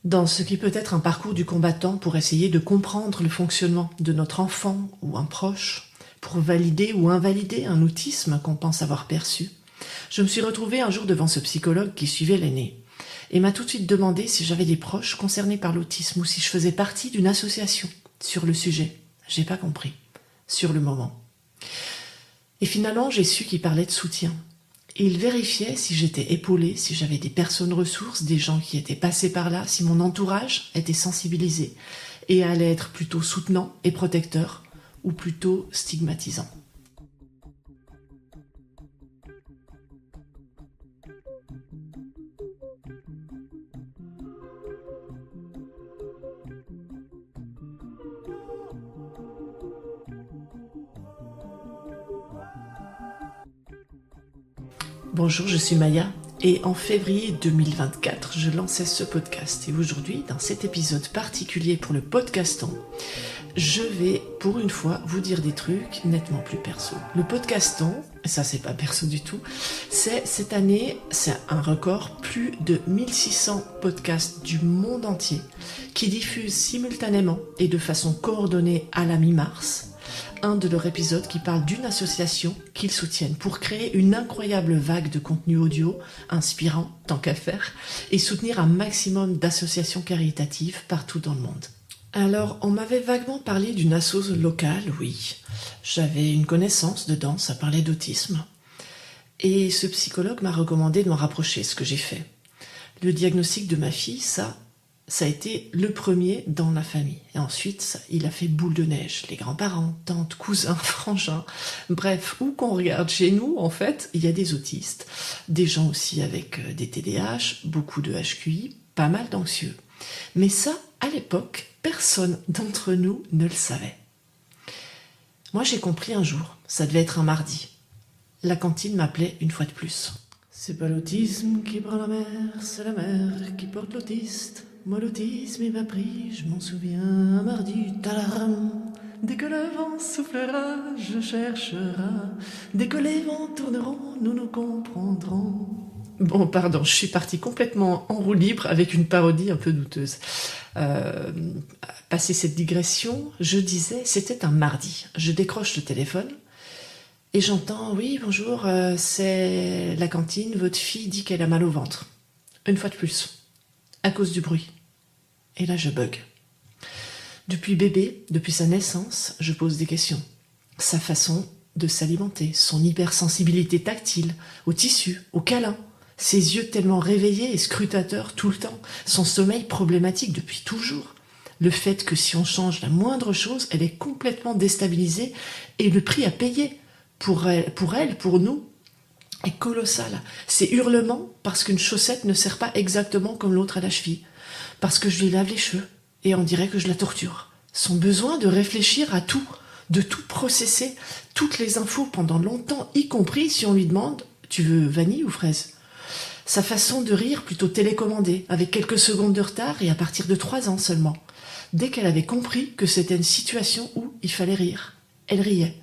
dans ce qui peut être un parcours du combattant pour essayer de comprendre le fonctionnement de notre enfant ou un proche, pour valider ou invalider un autisme qu'on pense avoir perçu. Je me suis retrouvée un jour devant ce psychologue qui suivait l'aîné et m'a tout de suite demandé si j'avais des proches concernés par l'autisme ou si je faisais partie d'une association sur le sujet. J'ai pas compris, sur le moment. Et finalement, j'ai su qu'il parlait de soutien. Et il vérifiait si j'étais épaulée, si j'avais des personnes ressources, des gens qui étaient passés par là, si mon entourage était sensibilisé et allait être plutôt soutenant et protecteur ou plutôt stigmatisant. Bonjour, je suis Maya et en février 2024, je lançais ce podcast. Et aujourd'hui, dans cet épisode particulier pour le podcaston, je vais pour une fois vous dire des trucs nettement plus perso. Le podcaston, ça c'est pas perso du tout, cette année, c'est un record, plus de 1600 podcasts du monde entier qui diffusent simultanément et de façon coordonnée à la mi-mars un de leurs épisodes qui parle d'une association qu'ils soutiennent pour créer une incroyable vague de contenu audio inspirant, tant qu'à faire, et soutenir un maximum d'associations caritatives partout dans le monde. Alors, on m'avait vaguement parlé d'une assoce locale, oui. J'avais une connaissance dedans, ça parlait d'autisme. Et ce psychologue m'a recommandé de m'en rapprocher, ce que j'ai fait. Le diagnostic de ma fille, ça a été le premier dans la famille. Et ensuite, il a fait boule de neige. Les grands-parents, tantes, cousins, frangins. Bref, où qu'on regarde chez nous, en fait, il y a des autistes. Des gens aussi avec des TDAH, beaucoup de HQI, pas mal d'anxieux. Mais ça, à l'époque, personne d'entre nous ne le savait. Moi, j'ai compris un jour. Ça devait être un mardi. La cantine m'appelait une fois de plus. C'est pas l'autisme qui prend la mer, c'est la mer qui porte l'autiste. Moi l'autisme il m'a pris, je m'en souviens, un mardi, talaram. Dès que le vent soufflera, je chercherai. Dès que les vents tourneront, nous nous comprendrons. Bon, pardon, je suis partie complètement en roue libre avec une parodie un peu douteuse. Passé cette digression, je disais, c'était un mardi. Je décroche le téléphone et j'entends, oui, bonjour, c'est la cantine, votre fille dit qu'elle a mal au ventre. Une fois de plus, à cause du bruit. Et là, je bug. Depuis bébé, depuis sa naissance, je pose des questions. Sa façon de s'alimenter, son hypersensibilité tactile, au tissu, au câlin, ses yeux tellement réveillés et scrutateurs tout le temps, son sommeil problématique depuis toujours, le fait que si on change la moindre chose, elle est complètement déstabilisée et le prix à payer pour elle, pour nous, est colossal. Ces hurlements parce qu'une chaussette ne sert pas exactement comme l'autre à la cheville, parce que je lui lave les cheveux et on dirait que je la torture. Son besoin de réfléchir à tout, de tout processer, toutes les infos pendant longtemps, y compris si on lui demande « tu veux vanille ou fraise ?» Sa façon de rire plutôt télécommandée, avec quelques secondes de retard et à partir de 3 ans seulement. Dès qu'elle avait compris que c'était une situation où il fallait rire, elle riait.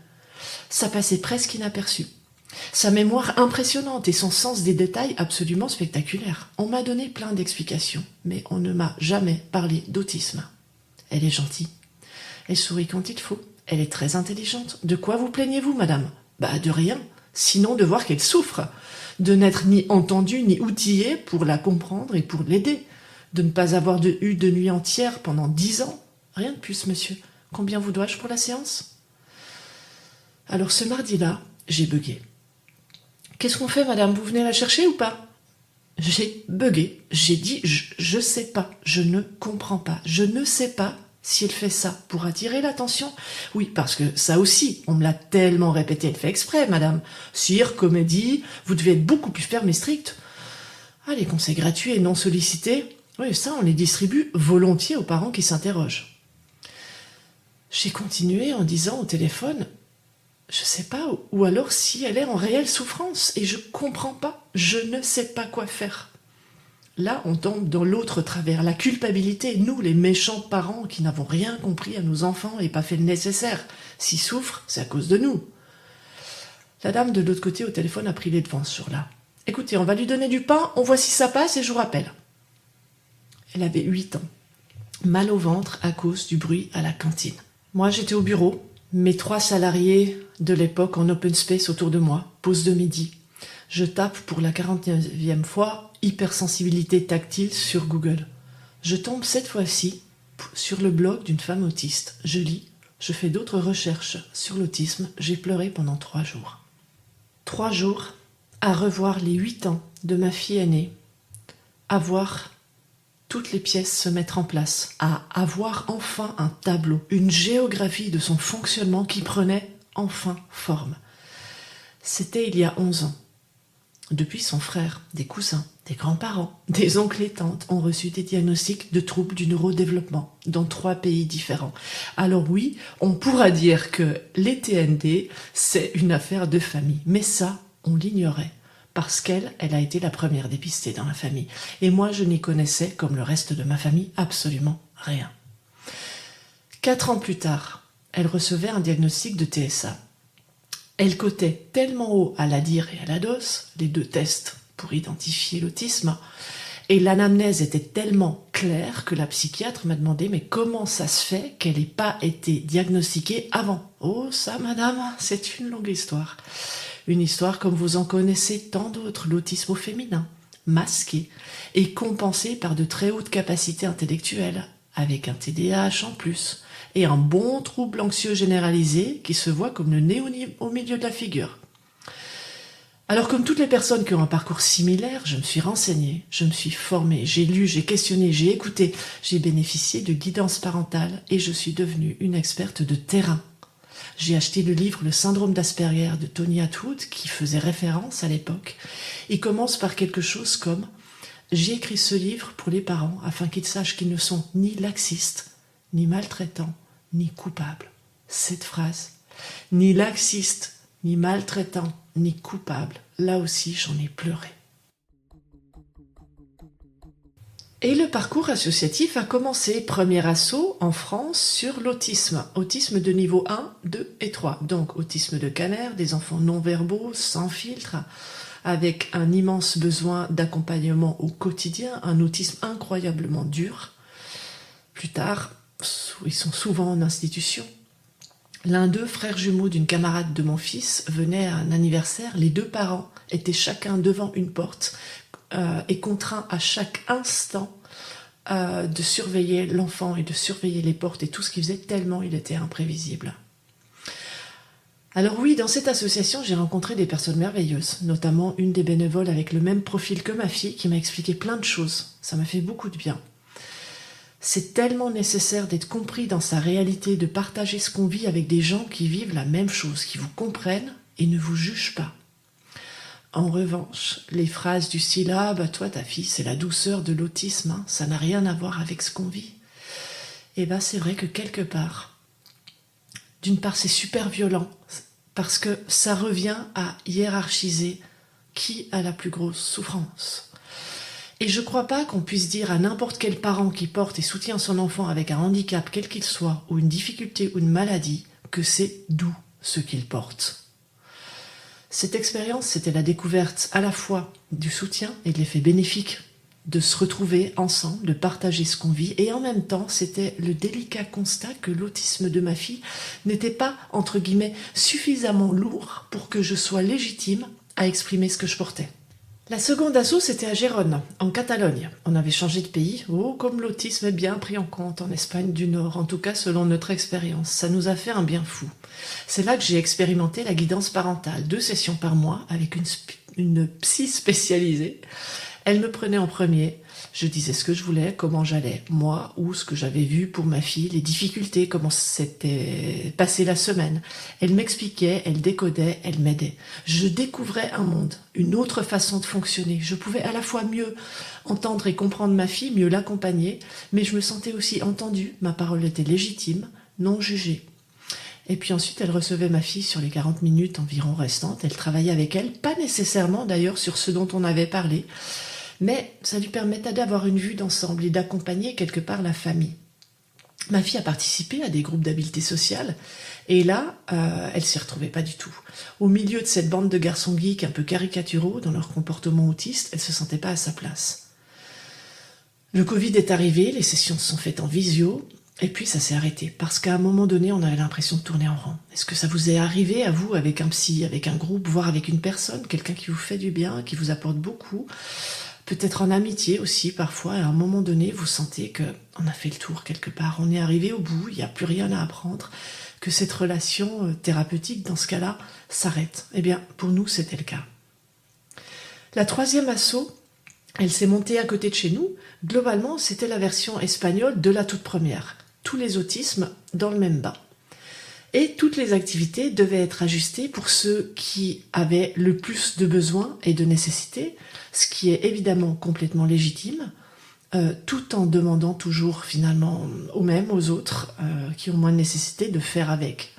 Ça passait presque inaperçu. Sa mémoire impressionnante et son sens des détails absolument spectaculaire. On m'a donné plein d'explications, mais on ne m'a jamais parlé d'autisme. Elle est gentille. Elle sourit quand il faut. Elle est très intelligente. De quoi vous plaignez-vous, madame ? Bah, de rien. Sinon de voir qu'elle souffre. De n'être ni entendue ni outillée pour la comprendre et pour l'aider. De ne pas avoir eu de nuit entière pendant 10 ans. Rien de plus, monsieur. Combien vous dois-je pour la séance ? Alors ce mardi-là, j'ai bugué. Qu'est-ce qu'on fait, madame ? Vous venez la chercher ou pas ? J'ai bugué. J'ai dit, je sais pas. Je ne comprends pas. Je ne sais pas si elle fait ça pour attirer l'attention. Oui, parce que ça aussi, on me l'a tellement répété. Elle fait exprès, madame. Cire, comédie, vous devez être beaucoup plus ferme et strict. Ah, les conseils gratuits et non sollicités, oui, ça, on les distribue volontiers aux parents qui s'interrogent. J'ai continué en disant au téléphone... Je sais pas, ou alors si elle est en réelle souffrance et je comprends pas, je ne sais pas quoi faire. Là, on tombe dans l'autre travers, la culpabilité, nous, les méchants parents qui n'avons rien compris à nos enfants et pas fait le nécessaire. S'ils souffrent, c'est à cause de nous. La dame de l'autre côté au téléphone a pris les devants sur là. Écoutez, on va lui donner du pain, on voit si ça passe et je vous rappelle. Elle avait 8 ans. Mal au ventre à cause du bruit à la cantine. Moi, j'étais au bureau, mes 3 salariés de l'époque en open space autour de moi, pause de midi. Je tape pour la 49e fois hypersensibilité tactile sur Google. Je tombe cette fois-ci sur le blog d'une femme autiste. Je lis, je fais d'autres recherches sur l'autisme. J'ai pleuré pendant 3 jours. 3 jours à revoir les 8 ans de ma fille aînée, à voir toutes les pièces se mettre en place, à avoir enfin un tableau, une géographie de son fonctionnement qui prenait enfin forme. C'était il y a 11 ans. Depuis, son frère, des cousins, des grands-parents, des oncles et tantes ont reçu des diagnostics de troubles du neurodéveloppement dans 3 pays différents. Alors oui, on pourra dire que les TND, c'est une affaire de famille, mais ça, on l'ignorait. Parce qu'elle a été la première dépistée dans la famille. Et moi, je n'y connaissais, comme le reste de ma famille, absolument rien. 4 ans plus tard, elle recevait un diagnostic de TSA. Elle cotait tellement haut à l'ADIR et à l'ADOS, les 2 tests pour identifier l'autisme, et l'anamnèse était tellement claire que la psychiatre m'a demandé « Mais comment ça se fait qu'elle n'ait pas été diagnostiquée avant ?» Oh, ça, madame, c'est une longue histoire. Une histoire comme vous en connaissez tant d'autres, l'autisme au féminin, masqué et compensé par de très hautes capacités intellectuelles, avec un TDAH en plus, et un bon trouble anxieux généralisé qui se voit comme le nez au milieu de la figure. Alors comme toutes les personnes qui ont un parcours similaire, je me suis renseignée, je me suis formée, j'ai lu, j'ai questionné, j'ai écouté, j'ai bénéficié de guidance parentale et je suis devenue une experte de terrain. J'ai acheté le livre Le syndrome d'Asperger de Tony Attwood, qui faisait référence à l'époque. Il commence par quelque chose comme « J'ai écrit ce livre pour les parents afin qu'ils sachent qu'ils ne sont ni laxistes, ni maltraitants, ni coupables. » Cette phrase, ni laxiste, ni maltraitant, ni coupable, là aussi j'en ai pleuré. Et le parcours associatif a commencé, premier assaut en France sur l'autisme. Autisme de niveau 1, 2 et 3. Donc autisme de Kanner, des enfants non-verbaux, sans filtre, avec un immense besoin d'accompagnement au quotidien, un autisme incroyablement dur. Plus tard, ils sont souvent en institution. L'un d'eux, frère jumeau d'une camarade de mon fils, venait à un anniversaire. Les 2 parents étaient chacun devant une porte et contraints à chaque instant de surveiller l'enfant et de surveiller les portes et tout ce qu'il faisait tellement il était imprévisible. Alors oui, dans cette association, j'ai rencontré des personnes merveilleuses, notamment une des bénévoles avec le même profil que ma fille qui m'a expliqué plein de choses. Ça m'a fait beaucoup de bien. C'est tellement nécessaire d'être compris dans sa réalité, de partager ce qu'on vit avec des gens qui vivent la même chose, qui vous comprennent et ne vous jugent pas. En revanche, les phrases du style « Ah, bah toi, ta fille, c'est la douceur de l'autisme, hein, ça n'a rien à voir avec ce qu'on vit. » Et ben c'est vrai que quelque part, d'une part, c'est super violent, parce que ça revient à hiérarchiser qui a la plus grosse souffrance. Et je crois pas qu'on puisse dire à n'importe quel parent qui porte et soutient son enfant avec un handicap, quel qu'il soit, ou une difficulté ou une maladie, que c'est doux ce qu'il porte. Cette expérience, c'était la découverte à la fois du soutien et de l'effet bénéfique, de se retrouver ensemble, de partager ce qu'on vit, et en même temps, c'était le délicat constat que l'autisme de ma fille n'était pas, entre guillemets, suffisamment lourd pour que je sois légitime à exprimer ce que je portais. La seconde asso, c'était à Gérone, en Catalogne. On avait changé de pays. Oh, comme l'autisme est bien pris en compte en Espagne du Nord, en tout cas selon notre expérience. Ça nous a fait un bien fou. C'est là que j'ai expérimenté la guidance parentale. 2 sessions par mois avec une psy spécialisée. Elle me prenait en premier. Je disais ce que je voulais, comment j'allais, moi, ou ce que j'avais vu pour ma fille, les difficultés, comment s'était passée la semaine. Elle m'expliquait, elle décodait, elle m'aidait. Je découvrais un monde, une autre façon de fonctionner. Je pouvais à la fois mieux entendre et comprendre ma fille, mieux l'accompagner, mais je me sentais aussi entendue. Ma parole était légitime, non jugée. Et puis ensuite, elle recevait ma fille sur les 40 minutes environ restantes. Elle travaillait avec elle, pas nécessairement d'ailleurs sur ce dont on avait parlé, mais ça lui permettait d'avoir une vue d'ensemble et d'accompagner quelque part la famille. Ma fille a participé à des groupes d'habileté sociale et là, elle s'y retrouvait pas du tout. Au milieu de cette bande de garçons geeks un peu caricaturaux dans leur comportement autiste, elle se sentait pas à sa place. Le Covid est arrivé, les sessions se sont faites en visio, et puis ça s'est arrêté. Parce qu'à un moment donné, on avait l'impression de tourner en rond. Est-ce que ça vous est arrivé à vous, avec un psy, avec un groupe, voire avec une personne, quelqu'un qui vous fait du bien, qui vous apporte beaucoup, peut-être en amitié aussi parfois, et à un moment donné, vous sentez qu'on a fait le tour quelque part, on est arrivé au bout, il n'y a plus rien à apprendre, que cette relation thérapeutique, dans ce cas-là, s'arrête. Eh bien, pour nous, c'était le cas. La troisième asso, elle s'est montée à côté de chez nous. Globalement, c'était la version espagnole de la toute première. Tous les autismes dans le même bain. Et toutes les activités devaient être ajustées pour ceux qui avaient le plus de besoins et de nécessités, ce qui est évidemment complètement légitime, tout en demandant toujours finalement aux mêmes, aux autres, qui ont moins de nécessité, de faire avec.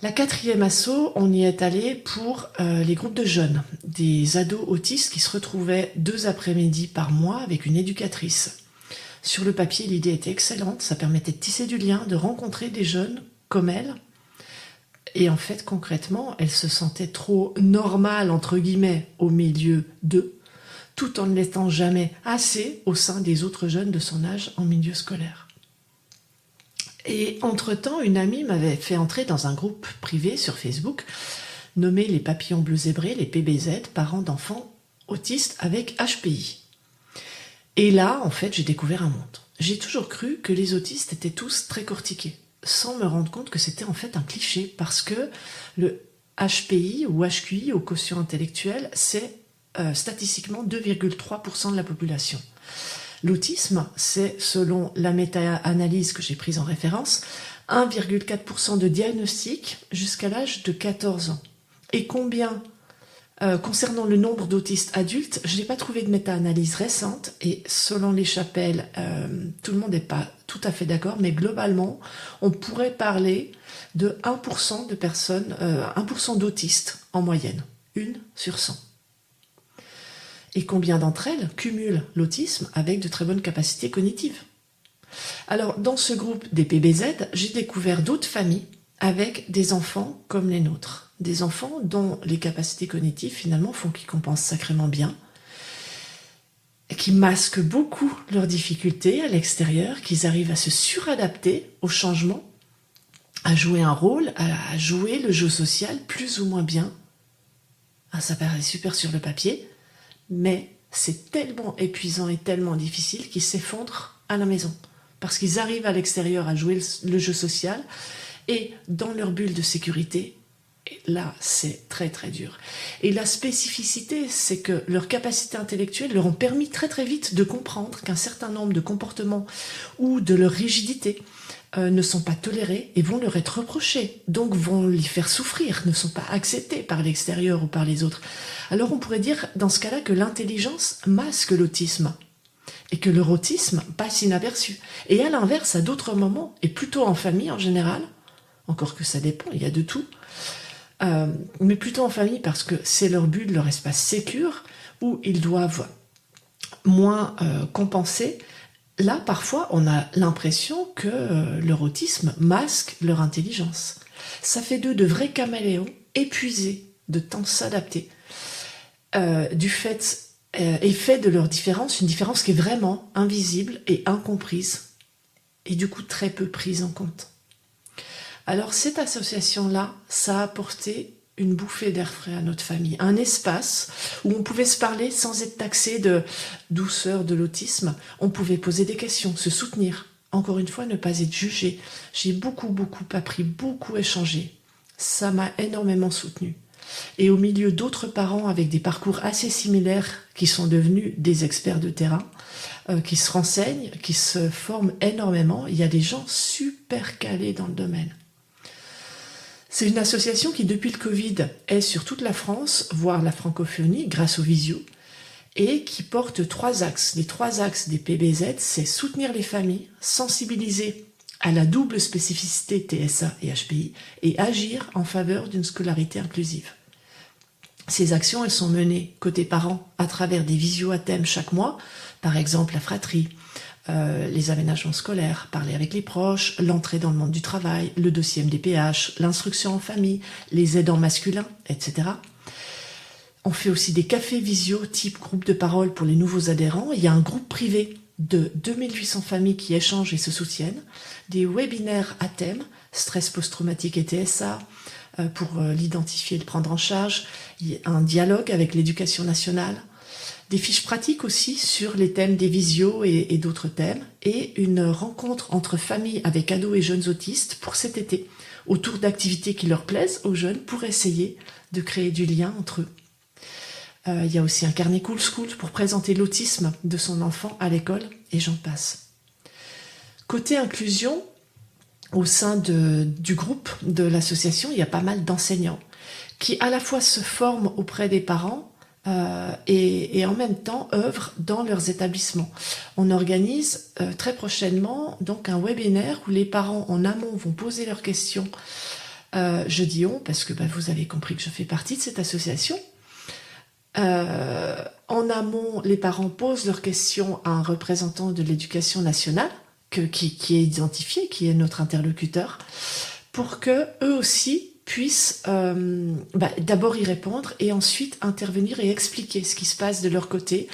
La quatrième asso, on y est allé pour les groupes de jeunes, des ados autistes qui se retrouvaient 2 après-midi par mois avec une éducatrice. Sur le papier, l'idée était excellente, ça permettait de tisser du lien, de rencontrer des jeunes comme elle. Et en fait, concrètement, elle se sentait trop normale, entre guillemets, au milieu d'eux, tout en ne l'étant jamais assez au sein des autres jeunes de son âge en milieu scolaire. Et entre-temps, une amie m'avait fait entrer dans un groupe privé sur Facebook nommé les papillons bleus zébrés, les PBZ, parents d'enfants autistes avec HPI. Et là, en fait, j'ai découvert un monde. J'ai toujours cru que les autistes étaient tous très cortiqués, sans me rendre compte que c'était en fait un cliché, parce que le HPI ou HQI, au quotient intellectuel, c'est statistiquement 2,3% de la population. L'autisme, c'est, selon la méta-analyse que j'ai prise en référence, 1,4% de diagnostic jusqu'à l'âge de 14 ans. Et combien concernant le nombre d'autistes adultes, je n'ai pas trouvé de méta-analyse récente, et selon les chapelles, tout le monde n'est pas tout à fait d'accord, mais globalement, on pourrait parler de 1% de personnes, 1% d'autistes en moyenne, 1 sur 100. Et combien d'entre elles cumulent l'autisme avec de très bonnes capacités cognitives? Alors, dans ce groupe des PBZ, j'ai découvert d'autres familles avec des enfants comme les nôtres. Des enfants dont les capacités cognitives, finalement, font qu'ils compensent sacrément bien, qui masquent beaucoup leurs difficultés à l'extérieur, qu'ils arrivent à se suradapter au changement, à jouer un rôle, à jouer le jeu social plus ou moins bien. Ah, ça paraît super sur le papier, mais c'est tellement épuisant et tellement difficile qu'ils s'effondrent à la maison. Parce qu'ils arrivent à l'extérieur à jouer le jeu social, et dans leur bulle de sécurité, et là, c'est très très dur. Et la spécificité, c'est que leurs capacités intellectuelles leur ont permis très très vite de comprendre qu'un certain nombre de comportements ou de leur rigidité ne sont pas tolérés et vont leur être reprochés, donc vont les faire souffrir, ne sont pas acceptés par l'extérieur ou par les autres. Alors on pourrait dire dans ce cas-là que l'intelligence masque l'autisme et que leur autisme passe inaperçu. Et à l'inverse, à d'autres moments, et plutôt en famille en général, encore que ça dépend, il y a de tout, mais plutôt en famille parce que c'est leur bulle, leur espace sécure, où ils doivent moins compenser. Là, parfois, on a l'impression que leur autisme masque leur intelligence. Ça fait d'eux de vrais caméléons, épuisés de tant s'adapter. Du fait, et fait de leur différence une différence qui est vraiment invisible et incomprise, et du coup très peu prise en compte. Alors cette association-là, ça a apporté une bouffée d'air frais à notre famille, un espace où on pouvait se parler sans être taxé de douceur de l'autisme, on pouvait poser des questions, se soutenir, encore une fois ne pas être jugé. J'ai beaucoup appris, beaucoup échangé, ça m'a énormément soutenue. Et au milieu d'autres parents avec des parcours assez similaires qui sont devenus des experts de terrain, qui se renseignent, qui se forment énormément, il y a des gens super calés dans le domaine. C'est une association qui, depuis le Covid, est sur toute la France, voire la francophonie, grâce aux visio, et qui porte 3 axes. Les 3 axes des PBZ, c'est soutenir les familles, sensibiliser à la double spécificité TSA et HPI, et agir en faveur d'une scolarité inclusive. Ces actions, elles sont menées côté parents à travers des visios à thème chaque mois, par exemple la fratrie, les aménagements scolaires, parler avec les proches, l'entrée dans le monde du travail, le dossier MDPH, l'instruction en famille, les aidants masculins, etc. On fait aussi des cafés visio type groupe de parole pour les nouveaux adhérents. Il y a un groupe privé de 2800 familles qui échangent et se soutiennent. Des webinaires à thème, stress post-traumatique et TSA, pour l'identifier et le prendre en charge. Il y a un dialogue avec l'éducation nationale. Des fiches pratiques aussi sur les thèmes des visios et d'autres thèmes. Et une rencontre entre familles avec ados et jeunes autistes pour cet été, autour d'activités qui leur plaisent aux jeunes pour essayer de créer du lien entre eux. Il y a aussi un carnet Cool School pour présenter l'autisme de son enfant à l'école, et j'en passe. Côté inclusion, au sein du groupe de l'association, il y a pas mal d'enseignants qui à la fois se forment auprès des parents et en même temps œuvrent dans leurs établissements. On organise très prochainement donc un webinaire où les parents en amont vont poser leurs questions. Je dis on parce que vous avez compris que je fais partie de cette association. En amont, les parents posent leurs questions à un représentant de l'éducation nationale qui est identifié, qui est notre interlocuteur, pour que eux aussi puissent d'abord y répondre et ensuite intervenir et expliquer ce qui se passe de leur côté,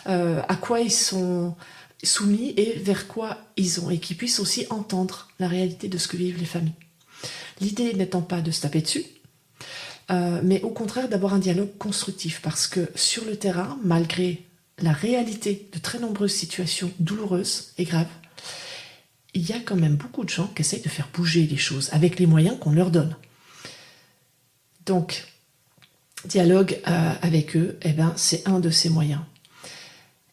à quoi ils sont soumis et vers quoi ils ont, et qu'ils puissent aussi entendre la réalité de ce que vivent les familles. L'idée n'étant pas de se taper dessus, mais au contraire d'avoir un dialogue constructif, parce que sur le terrain, malgré la réalité de très nombreuses situations douloureuses et graves, il y a quand même beaucoup de gens qui essayent de faire bouger les choses avec les moyens qu'on leur donne. Donc, dialogue avec eux, c'est un de ces moyens.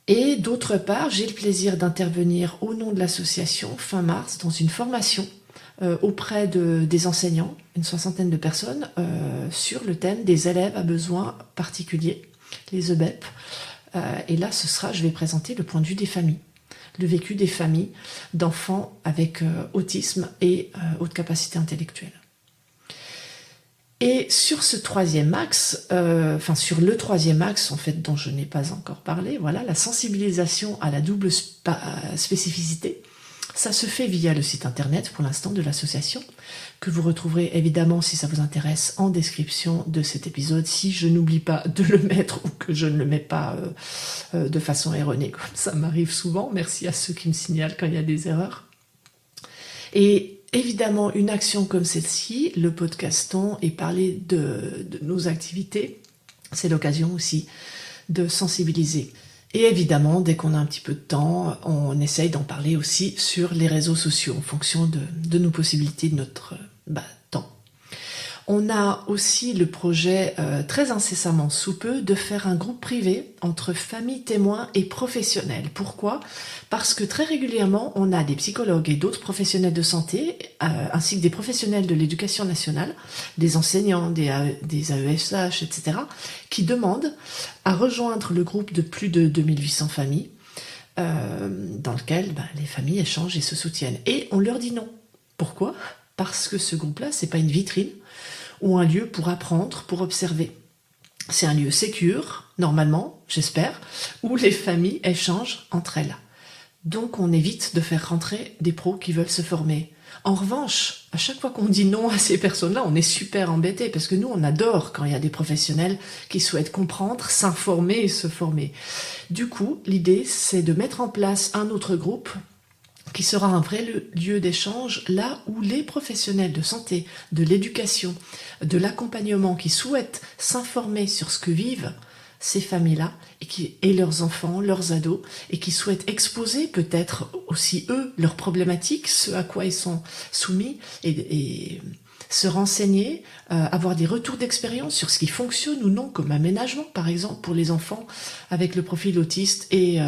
Et d'autre part, j'ai le plaisir d'intervenir au nom de l'association fin mars dans une formation auprès des enseignants, une 60aine de personnes, sur le thème des élèves à besoins particuliers, les EBEP. Et là, je vais présenter le point de vue des familles, le vécu des familles d'enfants avec autisme et haute capacité intellectuelle. Et sur ce troisième axe, sur le troisième axe en fait dont je n'ai pas encore parlé, voilà, la sensibilisation à la double spécificité, ça se fait via le site internet pour l'instant de l'association, que vous retrouverez évidemment si ça vous intéresse en description de cet épisode, si je n'oublie pas de le mettre ou que je ne le mets pas de façon erronée, comme ça m'arrive souvent. Merci à ceux qui me signalent quand il y a des erreurs. Et évidemment, une action comme celle-ci, le podcaston et parler de nos activités, c'est l'occasion aussi de sensibiliser. Et évidemment, dès qu'on a un petit peu de temps, on essaye d'en parler aussi sur les réseaux sociaux en fonction de nos possibilités, de notre temps. On a aussi le projet, très incessamment sous peu, de faire un groupe privé entre familles témoins et professionnels. Pourquoi ? Parce que très régulièrement, on a des psychologues et d'autres professionnels de santé, ainsi que des professionnels de l'éducation nationale, des enseignants, des AESH, etc., qui demandent à rejoindre le groupe de plus de 2800 familles, dans lequel les familles échangent et se soutiennent. Et on leur dit non. Pourquoi ? Parce que ce groupe-là, c'est pas une vitrine ou un lieu pour apprendre, pour observer. C'est un lieu sécure, normalement, j'espère, où les familles échangent entre elles. Donc on évite de faire rentrer des pros qui veulent se former. En revanche, à chaque fois qu'on dit non à ces personnes-là, on est super embêtés, parce que nous, on adore quand il y a des professionnels qui souhaitent comprendre, s'informer et se former. Du coup, l'idée, c'est de mettre en place un autre groupe qui sera un vrai lieu d'échange, là où les professionnels de santé, de l'éducation, de l'accompagnement qui souhaitent s'informer sur ce que vivent ces familles-là et leurs enfants, leurs ados, et qui souhaitent exposer peut-être aussi eux leurs problématiques, ce à quoi ils sont soumis, et se renseigner, avoir des retours d'expérience sur ce qui fonctionne ou non comme aménagement, par exemple pour les enfants avec le profil autiste et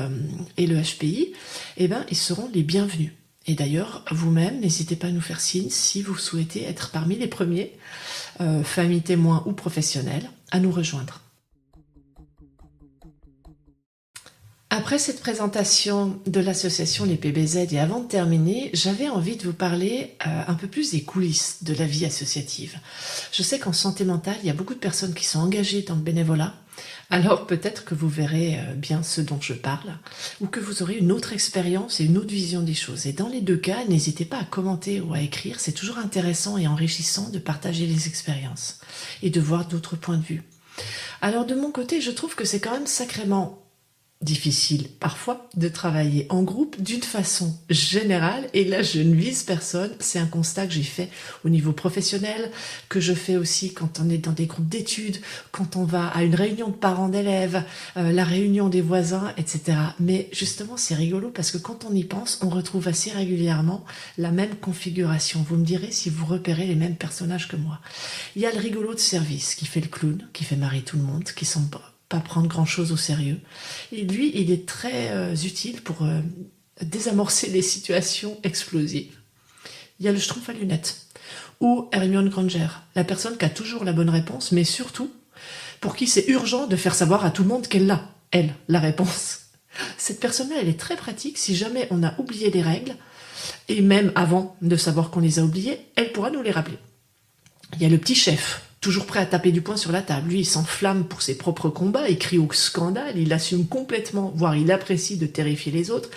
le HPI, ils seront les bienvenus. Et d'ailleurs, vous-même, n'hésitez pas à nous faire signe si vous souhaitez être parmi les premiers, familles témoins ou professionnels, à nous rejoindre. Après cette présentation de l'association Les PBZ et avant de terminer, j'avais envie de vous parler un peu plus des coulisses de la vie associative. Je sais qu'en santé mentale, il y a beaucoup de personnes qui sont engagées dans le bénévolat, alors peut-être que vous verrez bien ce dont je parle, ou que vous aurez une autre expérience et une autre vision des choses. Et dans les deux cas, n'hésitez pas à commenter ou à écrire, c'est toujours intéressant et enrichissant de partager les expériences et de voir d'autres points de vue. Alors de mon côté, je trouve que c'est quand même sacrément difficile parfois de travailler en groupe d'une façon générale, et là je ne vise personne, c'est un constat que j'ai fait au niveau professionnel, que je fais aussi quand on est dans des groupes d'études, quand on va à une réunion de parents d'élèves, la réunion des voisins, etc. Mais justement c'est rigolo parce que quand on y pense, on retrouve assez régulièrement la même configuration. Vous me direz si vous repérez les mêmes personnages que moi. Il y a le rigolo de service qui fait le clown, qui fait marrer tout le monde, qui semble pas prendre grand chose au sérieux. Et lui, il est très utile pour désamorcer les situations explosives. Il y a le schtroumpf à lunettes, ou Hermione Granger, la personne qui a toujours la bonne réponse, mais surtout, pour qui c'est urgent de faire savoir à tout le monde qu'elle l'a, elle, la réponse. Cette personne-là, elle est très pratique si jamais on a oublié des règles, et même avant de savoir qu'on les a oubliées, elle pourra nous les rappeler. Il y a le petit chef, toujours prêt à taper du poing sur la table. Lui, il s'enflamme pour ses propres combats, il crie au scandale, il assume complètement, voire il apprécie de terrifier les autres.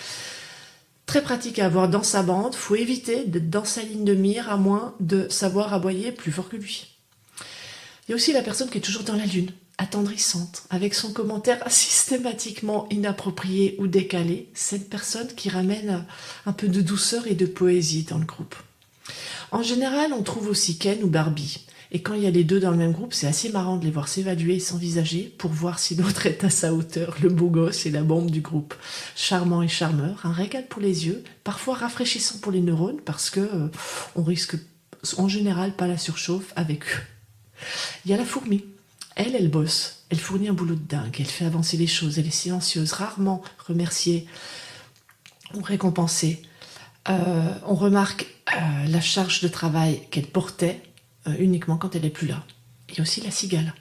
Très pratique à avoir dans sa bande, faut éviter d'être dans sa ligne de mire, à moins de savoir aboyer plus fort que lui. Il y a aussi la personne qui est toujours dans la lune, attendrissante, avec son commentaire systématiquement inapproprié ou décalé. C'est une personne qui ramène un peu de douceur et de poésie dans le groupe. En général, on trouve aussi Ken ou Barbie. Et quand il y a les deux dans le même groupe, c'est assez marrant de les voir s'évaluer et s'envisager pour voir si l'autre est à sa hauteur, le beau gosse et la bombe du groupe. Charmant et charmeur, un régal pour les yeux, parfois rafraîchissant pour les neurones parce que on risque en général pas la surchauffe avec eux. Il y a la fourmi. Elle bosse. Elle fournit un boulot de dingue. Elle fait avancer les choses. Elle est silencieuse, rarement remerciée ou récompensée. On remarque la charge de travail qu'elle portait uniquement quand elle n'est plus là. Il y a aussi la cigale.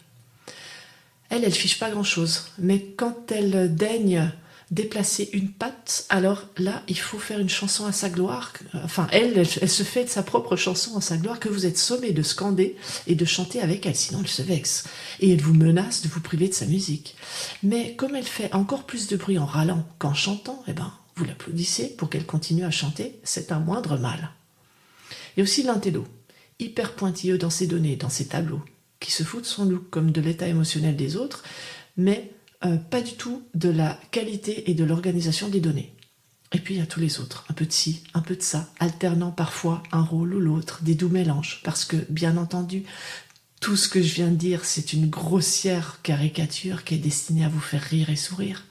Elle fiche pas grand-chose, mais quand elle daigne déplacer une patte, alors là, il faut faire une chanson à sa gloire. Enfin, elle se fait de sa propre chanson à sa gloire que vous êtes sommé de scander et de chanter avec elle, sinon elle se vexe. Et elle vous menace de vous priver de sa musique. Mais comme elle fait encore plus de bruit en râlant qu'en chantant, eh ben, vous l'applaudissez pour qu'elle continue à chanter, c'est un moindre mal. Il y a aussi l'intello, hyper pointilleux dans ses données, dans ses tableaux, qui se fout de son look comme de l'état émotionnel des autres, mais pas du tout de la qualité et de l'organisation des données. Et puis il y a tous les autres, un peu de ci, un peu de ça, alternant parfois un rôle ou l'autre, des doux mélanges, parce que, bien entendu, tout ce que je viens de dire, c'est une grossière caricature qui est destinée à vous faire rire et sourire.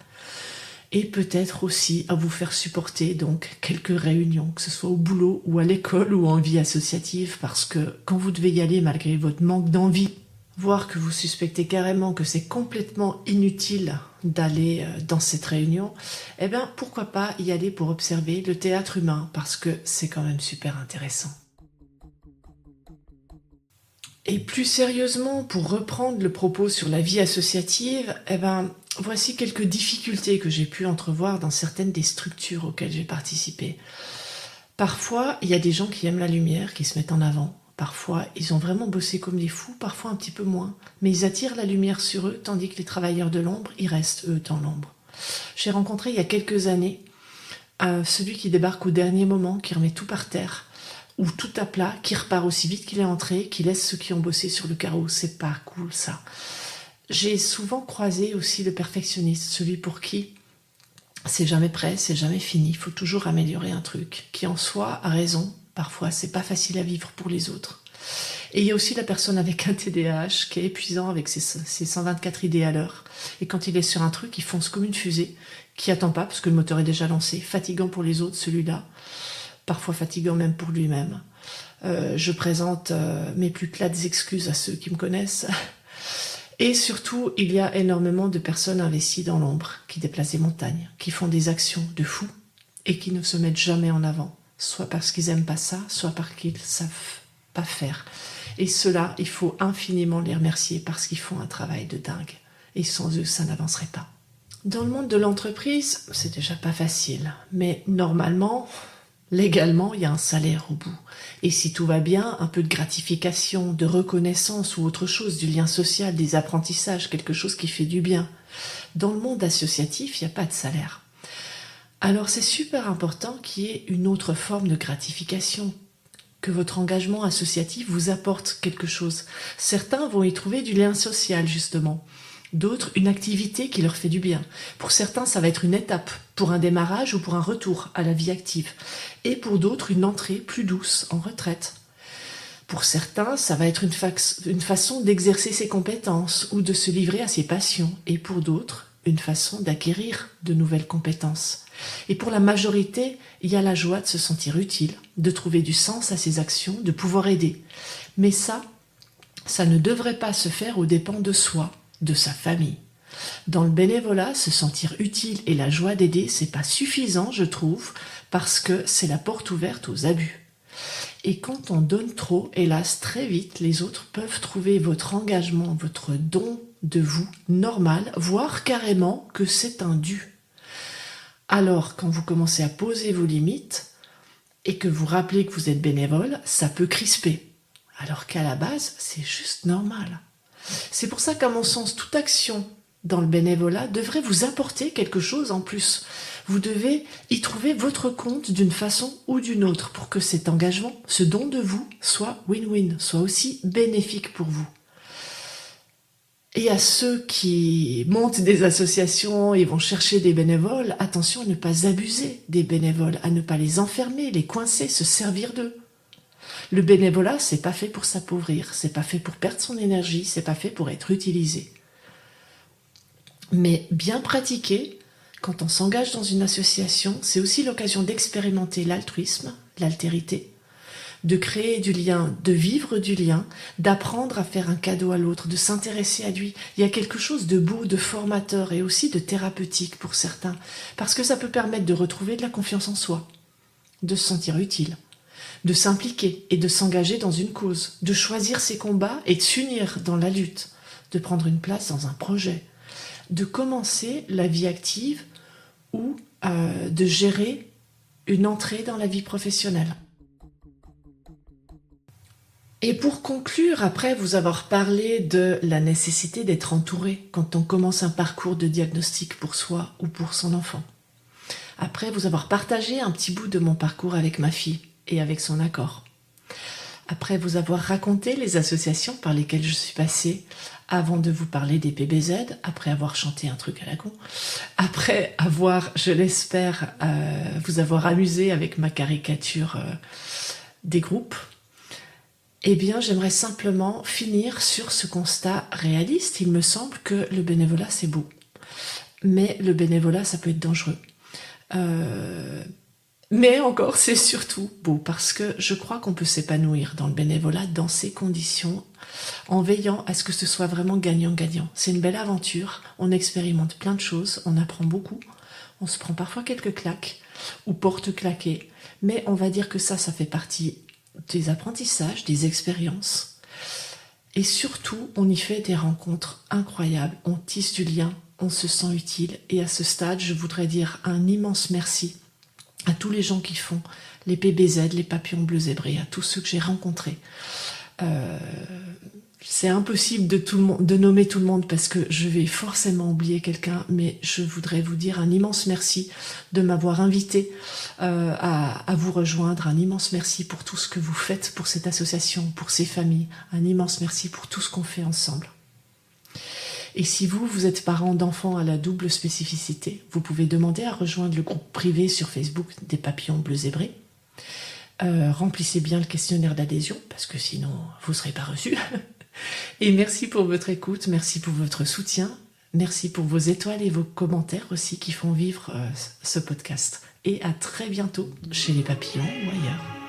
Et peut-être aussi à vous faire supporter donc quelques réunions, que ce soit au boulot ou à l'école ou en vie associative, parce que quand vous devez y aller malgré votre manque d'envie, voire que vous suspectez carrément que c'est complètement inutile d'aller dans cette réunion, eh bien pourquoi pas y aller pour observer le théâtre humain, parce que c'est quand même super intéressant. Et plus sérieusement, pour reprendre le propos sur la vie associative, eh ben, voici quelques difficultés que j'ai pu entrevoir dans certaines des structures auxquelles j'ai participé. Parfois, il y a des gens qui aiment la lumière, qui se mettent en avant. Parfois, ils ont vraiment bossé comme des fous, parfois un petit peu moins. Mais ils attirent la lumière sur eux, tandis que les travailleurs de l'ombre, ils restent, eux, dans l'ombre. J'ai rencontré il y a quelques années celui qui débarque au dernier moment, qui remet tout par terre, ou tout à plat, qui repart aussi vite qu'il est entré, qui laisse ceux qui ont bossé sur le carreau. C'est pas cool, ça. J'ai souvent croisé aussi le perfectionniste, celui pour qui c'est jamais prêt, c'est jamais fini, il faut toujours améliorer un truc, qui en soi a raison, parfois c'est pas facile à vivre pour les autres. Et il y a aussi la personne avec un TDAH qui est épuisant avec ses 124 idées à l'heure, et quand il est sur un truc, il fonce comme une fusée, qui attend pas parce que le moteur est déjà lancé, fatigant pour les autres celui-là, parfois fatigant même pour lui-même. Je présente mes plus plates excuses à ceux qui me connaissent. Et surtout, il y a énormément de personnes investies dans l'ombre, qui déplacent des montagnes, qui font des actions de fous et qui ne se mettent jamais en avant, soit parce qu'ils aiment pas ça, soit parce qu'ils savent pas faire. Et ceux-là, il faut infiniment les remercier parce qu'ils font un travail de dingue. Et sans eux, ça n'avancerait pas. Dans le monde de l'entreprise, c'est déjà pas facile, mais normalement, légalement, il y a un salaire au bout. Et si tout va bien, un peu de gratification, de reconnaissance ou autre chose, du lien social, des apprentissages, quelque chose qui fait du bien. Dans le monde associatif, il n'y a pas de salaire. Alors c'est super important qu'il y ait une autre forme de gratification, que votre engagement associatif vous apporte quelque chose. Certains vont y trouver du lien social, justement. D'autres, une activité qui leur fait du bien. Pour certains, ça va être une étape pour un démarrage ou pour un retour à la vie active. Et pour d'autres, une entrée plus douce en retraite. Pour certains, ça va être une façon d'exercer ses compétences ou de se livrer à ses passions. Et pour d'autres, une façon d'acquérir de nouvelles compétences. Et pour la majorité, il y a la joie de se sentir utile, de trouver du sens à ses actions, de pouvoir aider. Mais ça ne devrait pas se faire aux dépens de soi, de sa famille. Dans le bénévolat, se sentir utile et la joie d'aider, c'est pas suffisant, je trouve, parce que c'est la porte ouverte aux abus. Et quand on donne trop, hélas, très vite, les autres peuvent trouver votre engagement, votre don de vous normal, voire carrément que c'est un dû. Alors, quand vous commencez à poser vos limites et que vous rappelez que vous êtes bénévole, ça peut crisper. Alors qu'à la base, c'est juste normal. C'est pour ça qu'à mon sens, toute action dans le bénévolat devrait vous apporter quelque chose en plus. Vous devez y trouver votre compte d'une façon ou d'une autre pour que cet engagement, ce don de vous, soit win-win, soit aussi bénéfique pour vous. Et à ceux qui montent des associations et vont chercher des bénévoles, attention à ne pas abuser des bénévoles, à ne pas les enfermer, les coincer, se servir d'eux. Le bénévolat, c'est pas fait pour s'appauvrir, c'est pas fait pour perdre son énergie, c'est pas fait pour être utilisé. Mais bien pratiqué, quand on s'engage dans une association, c'est aussi l'occasion d'expérimenter l'altruisme, l'altérité, de créer du lien, de vivre du lien, d'apprendre à faire un cadeau à l'autre, de s'intéresser à lui. Il y a quelque chose de beau, de formateur et aussi de thérapeutique pour certains, parce que ça peut permettre de retrouver de la confiance en soi, de se sentir utile, de s'impliquer et de s'engager dans une cause, de choisir ses combats et de s'unir dans la lutte, de prendre une place dans un projet, de commencer la vie active ou de gérer une entrée dans la vie professionnelle. Et pour conclure, après vous avoir parlé de la nécessité d'être entouré quand on commence un parcours de diagnostic pour soi ou pour son enfant, après vous avoir partagé un petit bout de mon parcours avec ma fille et avec son accord, après vous avoir raconté les associations par lesquelles je suis passée avant de vous parler des PBZ, après avoir chanté un truc à la con, après avoir, je l'espère, vous avoir amusé avec ma caricature des groupes, eh bien, j'aimerais simplement finir sur ce constat réaliste. Il me semble que le bénévolat, c'est beau. Mais le bénévolat, ça peut être dangereux. Mais encore, c'est surtout beau, parce que je crois qu'on peut s'épanouir dans le bénévolat dans ces conditions, en veillant à ce que ce soit vraiment gagnant-gagnant. C'est une belle aventure, on expérimente plein de choses, on apprend beaucoup, on se prend parfois quelques claques, ou portes claquées, mais on va dire que ça fait partie des apprentissages, des expériences. Et surtout, on y fait des rencontres incroyables, on tisse du lien, on se sent utile. Et à ce stade, je voudrais dire un immense merci à tous les gens qui font les PBZ, les papillons bleus zébrés, à tous ceux que j'ai rencontrés. C'est impossible de nommer tout le monde parce que je vais forcément oublier quelqu'un, mais je voudrais vous dire un immense merci de m'avoir invité à vous rejoindre, un immense merci pour tout ce que vous faites pour cette association, pour ces familles, un immense merci pour tout ce qu'on fait ensemble. Et si vous êtes parent d'enfants à la double spécificité, vous pouvez demander à rejoindre le groupe privé sur Facebook des papillons bleus zébrés. Remplissez bien le questionnaire d'adhésion, parce que sinon, vous ne serez pas reçu. Et merci pour votre écoute, merci pour votre soutien, merci pour vos étoiles et vos commentaires aussi qui font vivre ce podcast. Et à très bientôt chez les papillons ou ailleurs.